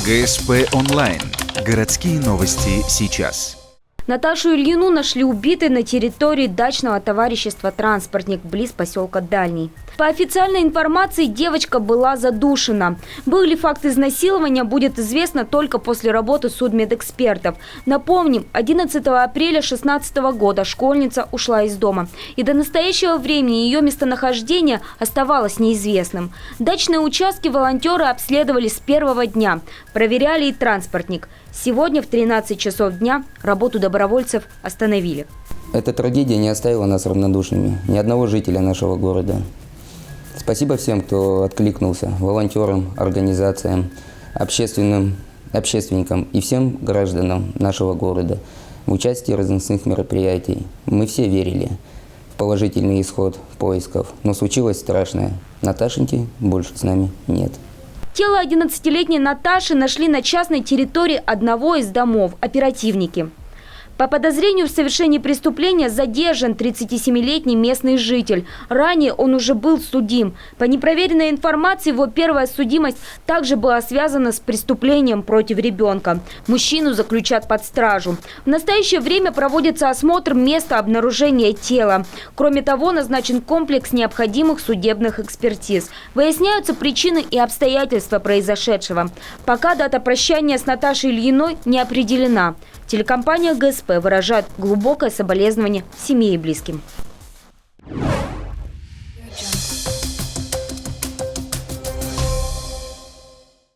ГСП онлайн. Городские новости сейчас. Наташу Ильину нашли убитой на территории дачного товарищества «Транспортник» близ поселка Дальний. По официальной информации, девочка была задушена. Был ли факт изнасилования, будет известно только после работы судмедэкспертов. Напомним, 11 апреля 2016 года школьница ушла из дома. И до настоящего времени ее местонахождение оставалось неизвестным. Дачные участки волонтеры обследовали с первого дня. Проверяли и «Транспортник». Сегодня в 13 часов дня работу добровольцев остановили. Эта трагедия не оставила нас равнодушными, ни одного жителя нашего города. Спасибо всем, кто откликнулся, волонтерам, организациям, общественникам и всем гражданам нашего города в участии разных мероприятий. Мы все верили в положительный исход поисков, но случилось страшное. Наташеньки больше с нами нет. Тело 11-летней Наташи нашли на частной территории одного из домов оперативники. По подозрению в совершении преступления задержан 37-летний местный житель. Ранее он уже был судим. По непроверенной информации, его первая судимость также была связана с преступлением против ребенка. Мужчину заключат под стражу. В настоящее время проводится осмотр места обнаружения тела. Кроме того, назначен комплекс необходимых судебных экспертиз. Выясняются причины и обстоятельства произошедшего. Пока дата прощания с Наташей Ильиной не определена. Телекомпания ГСП выражает глубокое соболезнование семье и близким.